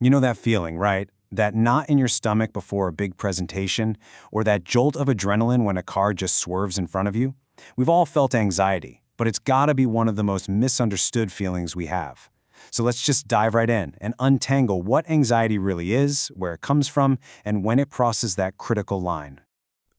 You know that feeling, right? That knot in your stomach before a big presentation, or that jolt of adrenaline when a car just swerves in front of you? We've all felt anxiety, but it's gotta be one of the most misunderstood feelings we have. So let's just dive right in and untangle what anxiety really is, where it comes from, and when it crosses that critical line.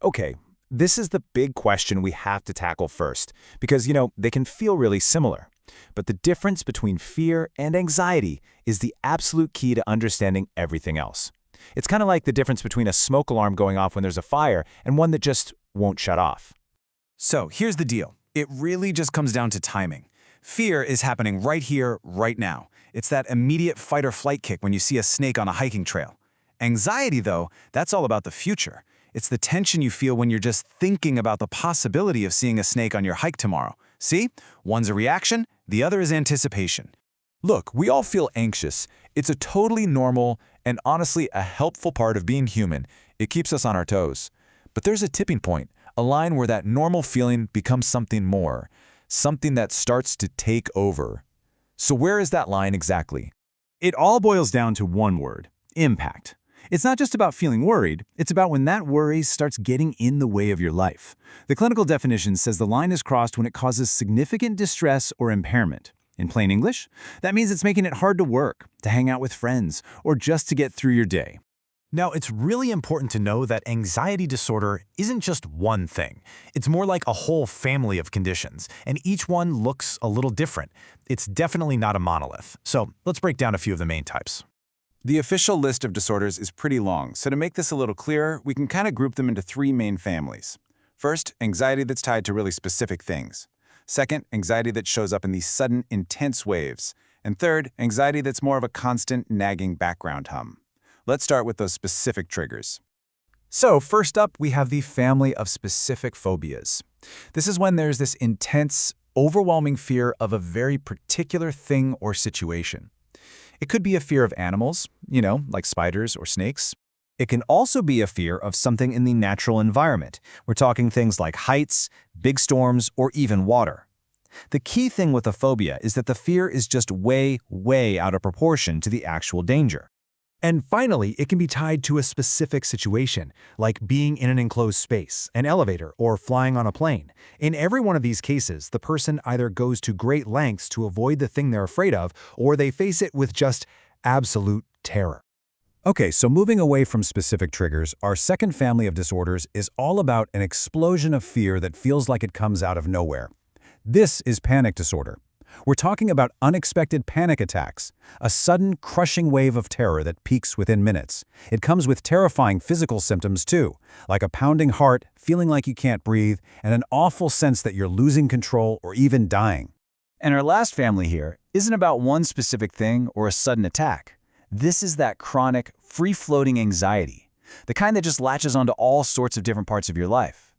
Okay, this is the big question we have to tackle first, because, they can feel really similar. But the difference between fear and anxiety is the absolute key to understanding everything else. It's kind of like the difference between a smoke alarm going off when there's a fire and one that just won't shut off. So here's the deal. It really just comes down to timing. Fear is happening right here, right now. It's that immediate fight or flight kick when you see a snake on a hiking trail. Anxiety, though, that's all about the future. It's the tension you feel when you're just thinking about the possibility of seeing a snake on your hike tomorrow. See? One's a reaction, the other is anticipation. Look, we all feel anxious. It's a totally normal and honestly a helpful part of being human. It keeps us on our toes. But there's a tipping point, a line where that normal feeling becomes something more, something that starts to take over. So where is that line exactly? It all boils down to one word: impact. It's not just about feeling worried, it's about when that worry starts getting in the way of your life. The clinical definition says the line is crossed when it causes significant distress or impairment. In plain English, that means it's making it hard to work, to hang out with friends, or just to get through your day. Now, it's really important to know that anxiety disorder isn't just one thing. It's more like a whole family of conditions, and each one looks a little different. It's definitely not a monolith. So let's break down a few of the main types. The official list of disorders is pretty long, so to make this a little clearer, we can kind of group them into three main families. First, anxiety that's tied to really specific things. Second, anxiety that shows up in these sudden, intense waves. And third, anxiety that's more of a constant, nagging background hum. Let's start with those specific triggers. So first up, we have the family of specific phobias. This is when there's this intense, overwhelming fear of a very particular thing or situation. It could be a fear of animals, like spiders or snakes. It can also be a fear of something in the natural environment. We're talking things like heights, big storms, or even water. The key thing with a phobia is that the fear is just way, way out of proportion to the actual danger. And finally, it can be tied to a specific situation, like being in an enclosed space, an elevator, or flying on a plane. In every one of these cases, the person either goes to great lengths to avoid the thing they're afraid of, or they face it with just absolute terror. Okay, so moving away from specific triggers, our second family of disorders is all about an explosion of fear that feels like it comes out of nowhere. This is panic disorder. We're talking about unexpected panic attacks, a sudden, crushing wave of terror that peaks within minutes. It comes with terrifying physical symptoms too, like a pounding heart, feeling like you can't breathe, and an awful sense that you're losing control or even dying. And our last family here isn't about one specific thing or a sudden attack. This is that chronic, free-floating anxiety, the kind that just latches onto all sorts of different parts of your life.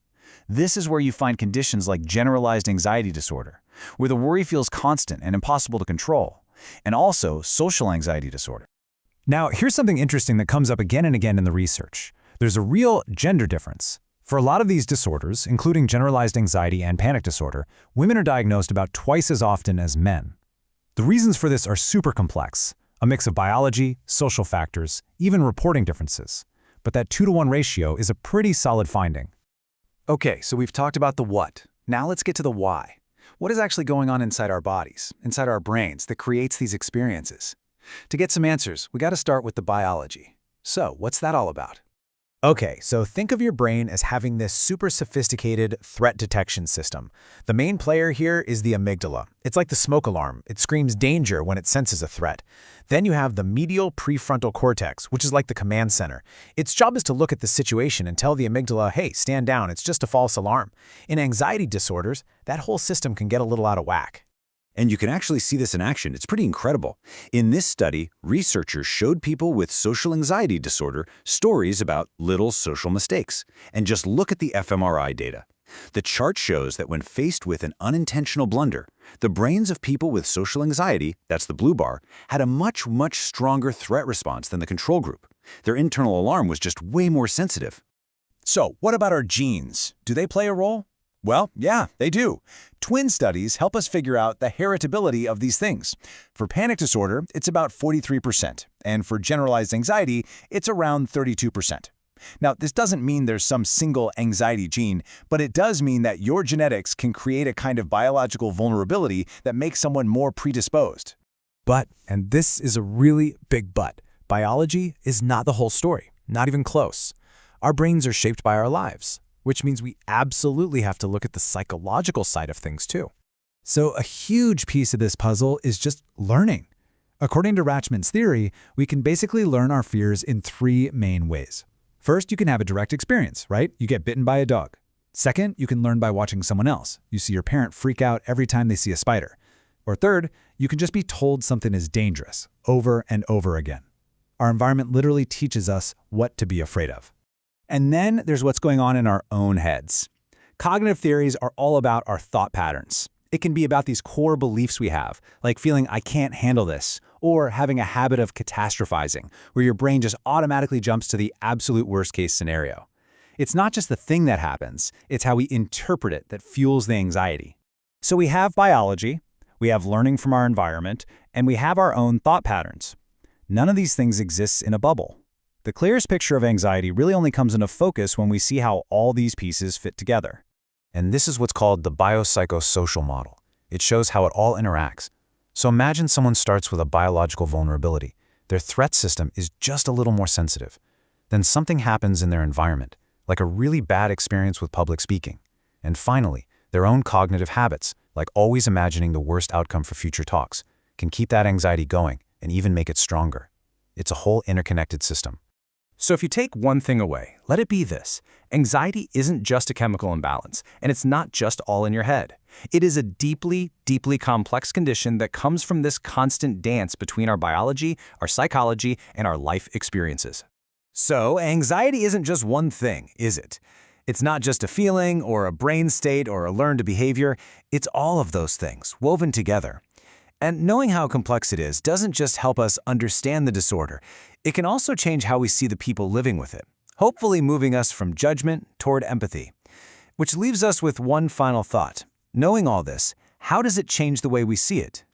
This is where you find conditions like generalized anxiety disorder, where the worry feels constant and impossible to control, and also social anxiety disorder. Now, here's something interesting that comes up again and again in the research. There's a real gender difference. For a lot of these disorders, including generalized anxiety and panic disorder, women are diagnosed about twice as often as men. The reasons for this are super complex, a mix of biology, social factors, even reporting differences. But that 2-to-1 ratio is a pretty solid finding. Okay, so we've talked about the what. Now let's get to the why. What is actually going on inside our bodies, inside our brains, that creates these experiences? To get some answers, we got to start with the biology. So, what's that all about? Okay, so think of your brain as having this super sophisticated threat detection system. The main player here is the amygdala. It's like the smoke alarm. It screams danger when it senses a threat. Then you have the medial prefrontal cortex, which is like the command center. Its job is to look at the situation and tell the amygdala, hey, stand down, it's just a false alarm. In anxiety disorders, that whole system can get a little out of whack. And you can actually see this in action. It's pretty incredible. In this study, researchers showed people with social anxiety disorder stories about little social mistakes. And just look at the fMRI data. The chart shows that when faced with an unintentional blunder, the brains of people with social anxiety, that's the blue bar, had a much, much stronger threat response than the control group. Their internal alarm was just way more sensitive. So, what about our genes? Do they play a role? Well, yeah, they do. Twin studies help us figure out the heritability of these things. For panic disorder, it's about 43%, and for generalized anxiety, it's around 32%. Now, this doesn't mean there's some single anxiety gene, but it does mean that your genetics can create a kind of biological vulnerability that makes someone more predisposed. But, and this is a really big but, biology is not the whole story, not even close. Our brains are shaped by our lives, which means we absolutely have to look at the psychological side of things too. So a huge piece of this puzzle is just learning. According to Rachman's theory, we can basically learn our fears in three main ways. First, you can have a direct experience, right? You get bitten by a dog. Second, you can learn by watching someone else. You see your parent freak out every time they see a spider. Or third, you can just be told something is dangerous over and over again. Our environment literally teaches us what to be afraid of. And then there's what's going on in our own heads. Cognitive theories are all about our thought patterns. It can be about these core beliefs we have, like feeling I can't handle this, or having a habit of catastrophizing, where your brain just automatically jumps to the absolute worst-case scenario. It's not just the thing that happens, it's how we interpret it that fuels the anxiety. So we have biology, we have learning from our environment, and we have our own thought patterns. None of these things exists in a bubble. The clearest picture of anxiety really only comes into focus when we see how all these pieces fit together. And this is what's called the biopsychosocial model. It shows how it all interacts. So imagine someone starts with a biological vulnerability. Their threat system is just a little more sensitive. Then something happens in their environment, like a really bad experience with public speaking. And finally, their own cognitive habits, like always imagining the worst outcome for future talks, can keep that anxiety going and even make it stronger. It's a whole interconnected system. So if you take one thing away, let it be this. Anxiety isn't just a chemical imbalance, and it's not just all in your head. It is a deeply, deeply complex condition that comes from this constant dance between our biology, our psychology, and our life experiences. So anxiety isn't just one thing, is it? It's not just a feeling or a brain state or a learned behavior. It's all of those things woven together. And knowing how complex it is doesn't just help us understand the disorder. It can also change how we see the people living with it, hopefully moving us from judgment toward empathy. Which leaves us with one final thought. Knowing all this, how does it change the way we see it?